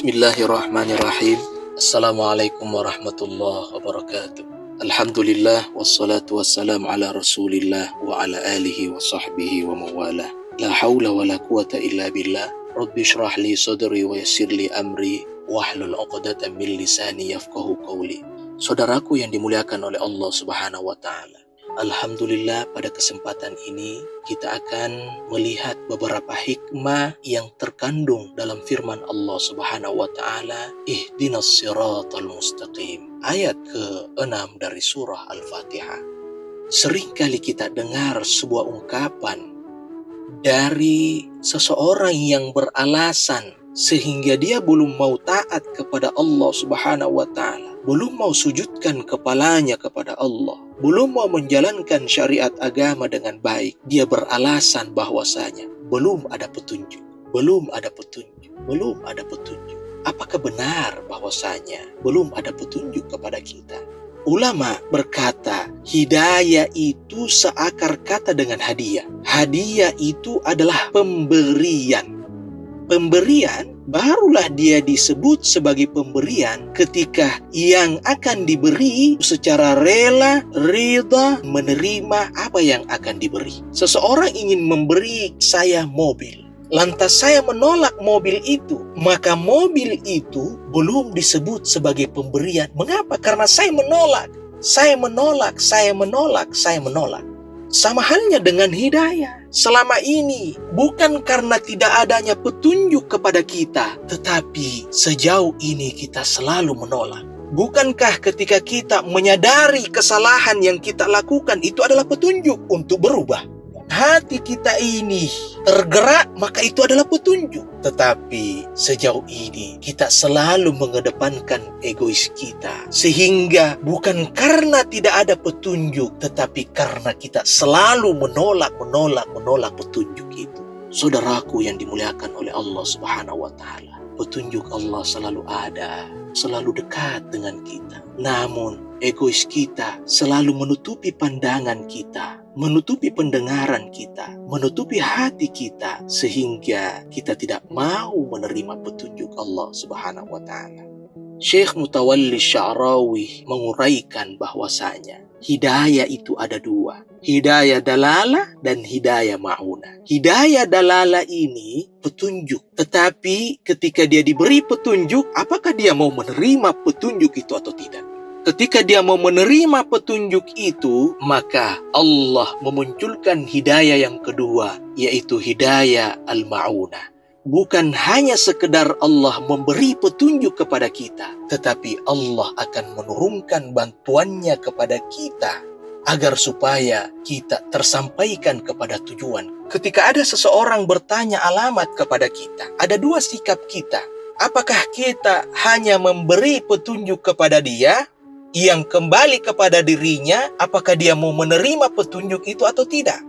Bismillahirrahmanirrahim. Assalamualaikum warahmatullahi wabarakatuh. Alhamdulillah wassalatu wassalamu ala rasulillah wa ala alihi wa sahbihi wa mawalah. La hawla wa la quwata illa billah. Rabbi shrah li sadri wa yassir li amri wahlul 'uqdatam min lisani yafqahu qawli. Saudaraku yang dimuliakan oleh Allah Subhanahu wa taala. Alhamdulillah, pada kesempatan ini kita akan melihat beberapa hikmah yang terkandung dalam firman Allah Subhanahu wa taala, Ihdinas siratal mustaqim, ayat ke-6 dari surah Al-Fatihah. Seringkali kita dengar sebuah ungkapan dari seseorang yang beralasan sehingga dia belum mau taat kepada Allah Subhanahu wa taala, belum mau sujudkan kepalanya kepada Allah, belum mau menjalankan syariat agama dengan baik. Dia beralasan bahwasanya belum ada petunjuk. Apakah benar bahwasanya belum ada petunjuk kepada kita? Ulama berkata, hidayah itu seakar kata dengan hadiah. Hadiah itu adalah pemberian. Pemberian barulah dia disebut sebagai pemberian ketika yang akan diberi secara rela, ridha, menerima apa yang akan diberi. Seseorang ingin memberi saya mobil, lantas saya menolak mobil itu, maka mobil itu belum disebut sebagai pemberian. Mengapa? Karena saya menolak. Sama halnya dengan hidayah. Selama ini bukan karena tidak adanya petunjuk kepada kita, tetapi sejauh ini kita selalu menolak. Bukankah ketika kita menyadari kesalahan yang kita lakukan itu adalah petunjuk untuk berubah? Hati kita ini tergerak, maka itu adalah petunjuk. Tetapi sejauh ini kita selalu mengedepankan egois kita, sehingga bukan karena tidak ada petunjuk, tetapi karena kita selalu menolak petunjuk itu. Saudaraku yang dimuliakan oleh Allah Subhanahu wa taala, petunjuk Allah selalu ada, selalu dekat dengan kita. Namun egois kita selalu menutupi pandangan kita, menutupi pendengaran kita, menutupi hati kita, sehingga kita tidak mau menerima petunjuk Allah Subhanahu wa taala. Syekh Mutawalli Sya'rawi menguraikan bahwasanya hidayah itu ada dua, hidayah dalalah dan hidayah ma'unah. Hidayah dalalah ini petunjuk, tetapi ketika dia diberi petunjuk, apakah dia mau menerima petunjuk itu atau tidak? Ketika dia mau menerima petunjuk itu, maka Allah memunculkan hidayah yang kedua, yaitu hidayah al-ma'unah. Bukan hanya sekedar Allah memberi petunjuk kepada kita, tetapi Allah akan menurunkan bantuannya kepada kita agar supaya kita tersampaikan kepada tujuan. Ketika ada seseorang bertanya alamat kepada kita, ada dua sikap kita. Apakah kita hanya memberi petunjuk kepada dia yang kembali kepada dirinya, apakah dia mau menerima petunjuk itu atau tidak?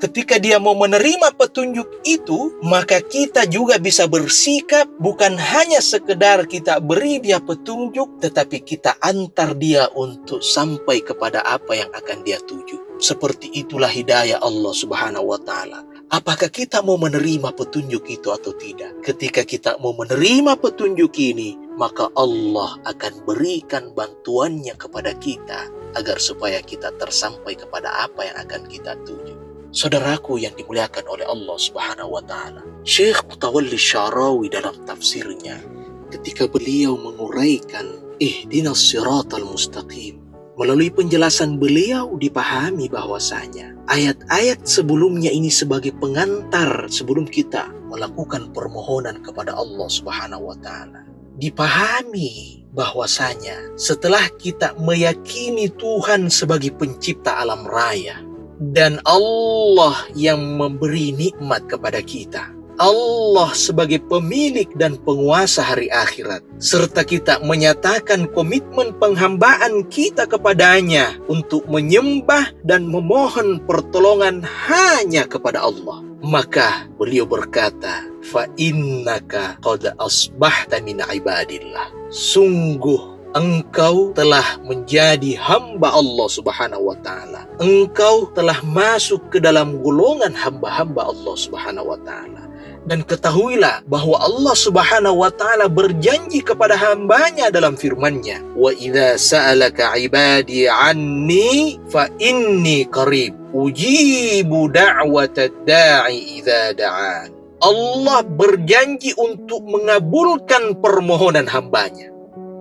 Ketika dia mau menerima petunjuk itu, maka kita juga bisa bersikap bukan hanya sekedar kita beri dia petunjuk, tetapi kita antar dia untuk sampai kepada apa yang akan dia tuju. Seperti itulah hidayah Allah Subhanahu wa taala. Apakah kita mau menerima petunjuk itu atau tidak? Ketika kita mau menerima petunjuk ini, maka Allah akan berikan bantuannya kepada kita agar supaya kita tersampai kepada apa yang akan kita tuju. Saudaraku yang dimuliakan oleh Allah Subhanahu wa taala, Syekh Mutawalli Sya'rawi dalam tafsirnya, ketika beliau menguraikan Ihdinas siratal mustaqim, melalui penjelasan beliau dipahami bahwasanya ayat-ayat sebelumnya ini sebagai pengantar sebelum kita melakukan permohonan kepada Allah Subhanahu wa taala. Dipahami bahwasanya setelah kita meyakini Tuhan sebagai pencipta alam raya dan Allah yang memberi nikmat kepada kita, Allah sebagai pemilik dan penguasa hari akhirat, serta kita menyatakan komitmen penghambaan kita kepadanya untuk menyembah dan memohon pertolongan hanya kepada Allah, maka beliau berkata, fa innaka qad asbahta min ibadillah, sungguh engkau telah menjadi hamba Allah Subhanahu wa taala. Engkau telah masuk ke dalam golongan hamba-hamba Allah Subhanahu wa taala. Dan ketahuilah bahwa Allah Subhanahu wa Ta'ala berjanji kepada hambanya dalam firman-Nya, "Wa idza sa'alaka 'ibadi 'anni fa inni qarib, ujibu da'watad da'i idza da'an." Allah berjanji untuk mengabulkan permohonan hambanya.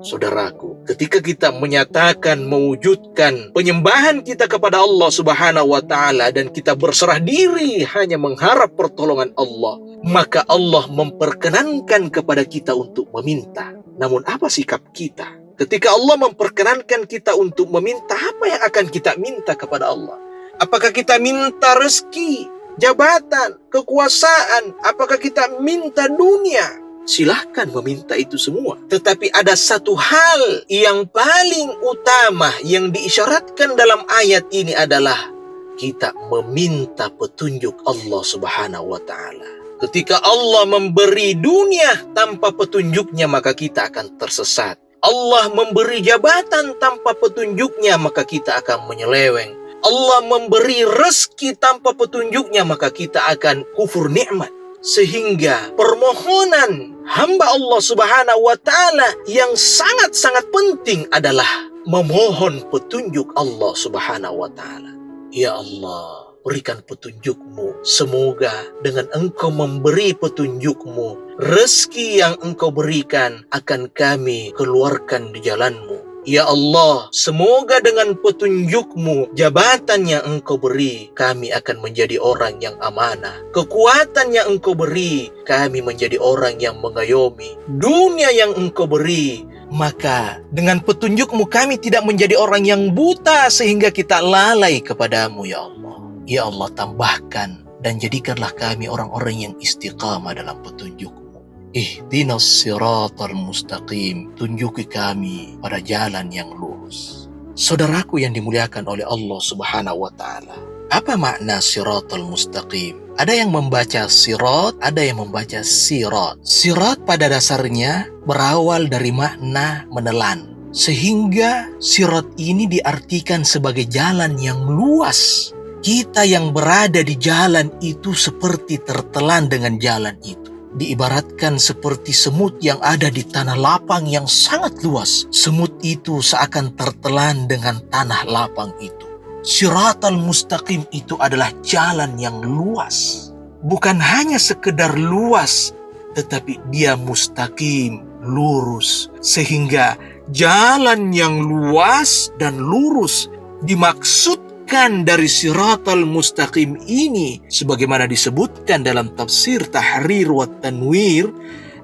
Saudaraku, ketika kita menyatakan, mewujudkan penyembahan kita kepada Allah Subhanahu wa Ta'ala dan kita berserah diri hanya mengharap pertolongan Allah, maka Allah memperkenankan kepada kita untuk meminta. Namun apa sikap kita? Ketika Allah memperkenankan kita untuk meminta, apa yang akan kita minta kepada Allah? Apakah kita minta rezeki, jabatan, kekuasaan? Apakah kita minta dunia? Silahkan meminta itu semua. Tetapi ada satu hal yang paling utama yang diisyaratkan dalam ayat ini adalah kita meminta petunjuk Allah Subhanahu wa Ta'ala. Ketika Allah memberi dunia tanpa petunjuknya, maka kita akan tersesat. Allah memberi jabatan tanpa petunjuknya, maka kita akan menyeleweng. Allah memberi rezeki tanpa petunjuknya, maka kita akan kufur nikmat. Sehingga permohonan hamba Allah Subhanahu wa Ta'ala yang sangat-sangat penting adalah memohon petunjuk Allah Subhanahu wa Ta'ala. Ya Allah, berikan petunjuk-Mu. Semoga dengan Engkau memberi petunjuk-Mu, rezeki yang Engkau berikan akan kami keluarkan di jalan-Mu. Ya Allah, semoga dengan petunjuk-Mu, jabatan yang Engkau beri, kami akan menjadi orang yang amanah. Kekuatan yang Engkau beri, kami menjadi orang yang mengayomi. Dunia yang Engkau beri, maka dengan petunjuk-Mu kami tidak menjadi orang yang buta sehingga kita lalai kepadamu, ya Allah. Ya Allah, tambahkan dan jadikanlah kami orang-orang yang istiqamah dalam petunjuk. Ihdinas siratal mustaqim, tunjuki kami pada jalan yang lurus. Saudaraku yang dimuliakan oleh Allah Subhanahu wa Ta'ala, apa makna siratal mustaqim? Ada yang membaca sirat, ada yang membaca sirat. Sirat pada dasarnya berawal dari makna menelan, sehingga sirat ini diartikan sebagai jalan yang luas. Kita yang berada di jalan itu seperti tertelan dengan jalan itu. Diibaratkan seperti semut yang ada di tanah lapang yang sangat luas. Semut itu seakan tertelan dengan tanah lapang itu. Siratal mustaqim itu adalah jalan yang luas. Bukan hanya sekedar luas, tetapi dia mustaqim, lurus. Sehingga jalan yang luas dan lurus dimaksud dari siratal mustaqim ini, sebagaimana disebutkan dalam tafsir Tahrir wa Tanwir,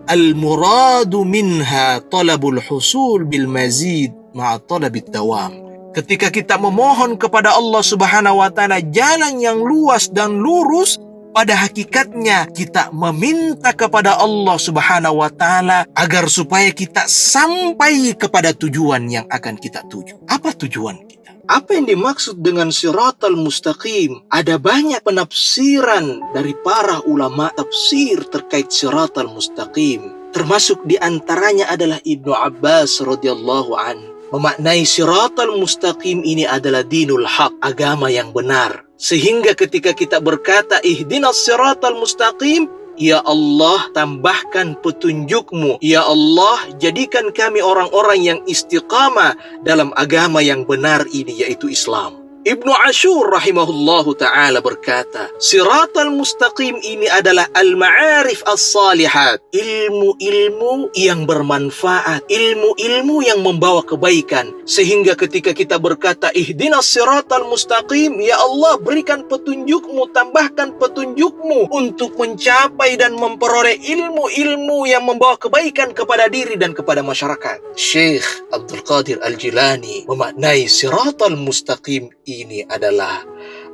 al-muradu minha talabul husul bil mazid ma'a talabid dawam. Ketika kita memohon kepada Allah Subhanahu wa Ta'ala jalan yang luas dan lurus, pada hakikatnya kita meminta kepada Allah Subhanahu wa Ta'ala agar supaya kita sampai kepada tujuan yang akan kita tuju. Apa tujuan kita? Apa yang dimaksud dengan siratal mustaqim? Ada banyak penafsiran dari para ulama tafsir terkait siratal mustaqim. Termasuk di antaranya adalah Ibnu Abbas radhiyallahu anhu. Memaknai siratal mustaqim ini adalah dinul haq, agama yang benar. Sehingga ketika kita berkata ihdinas siratal mustaqim, ya Allah, tambahkan petunjuk-Mu. Ya Allah, jadikan kami orang-orang yang istiqamah dalam agama yang benar ini, yaitu Islam. Ibnu Ashur rahimahullahu ta'ala berkata, siratal mustaqim ini adalah al-ma'arif as-salihat, ilmu-ilmu yang bermanfaat, ilmu-ilmu yang membawa kebaikan. Sehingga ketika kita berkata ihdinas siratal mustaqim, ya Allah, berikan petunjuk-Mu, tambahkan petunjuk-Mu untuk mencapai dan memperoleh ilmu-ilmu yang membawa kebaikan kepada diri dan kepada masyarakat. Syekh Abdul Qadir Al-Jilani memaknai siratal mustaqim ini adalah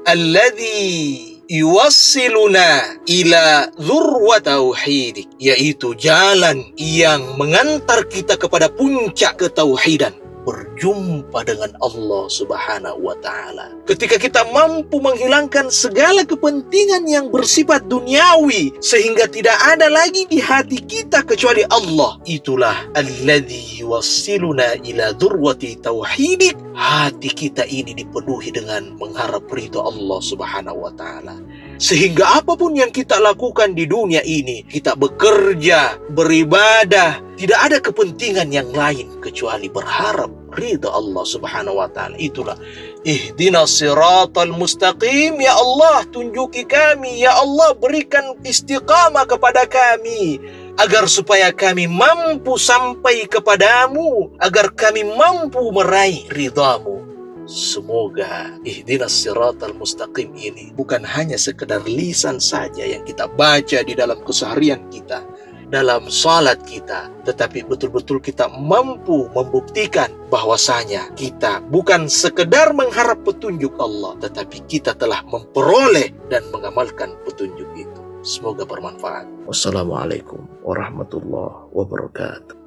alladhi yuwassiluna ila dzurwa tauhidik, yaitu jalan yang mengantar kita kepada puncak ketauhidan, berjumpa dengan Allah Subhanahu wa Ta'ala. Ketika kita mampu menghilangkan segala kepentingan yang bersifat duniawi, sehingga tidak ada lagi di hati kita kecuali Allah, itulah alladzi yuwassiluna ila dzurwati tauhidik. Hati kita ini dipenuhi dengan mengharap ridha Allah Subhanahu wa Ta'ala. Sehingga apapun yang kita lakukan di dunia ini, kita bekerja, beribadah, tidak ada kepentingan yang lain kecuali berharap ridha Allah Subhanahu wa taala. Itulah ihdinas siratal mustaqim, ya Allah tunjuki kami, ya Allah berikan istiqamah kepada kami agar supaya kami mampu sampai kepadamu, agar kami mampu meraih ridhamu. Semoga ihdinas siratal mustaqim ini bukan hanya sekedar lisan saja yang kita baca di dalam keseharian kita, dalam salat kita, tetapi betul-betul kita mampu membuktikan bahwasanya kita bukan sekedar mengharap petunjuk Allah, tetapi kita telah memperoleh dan mengamalkan petunjuk itu. Semoga bermanfaat. Wassalamualaikum warahmatullahi wabarakatuh.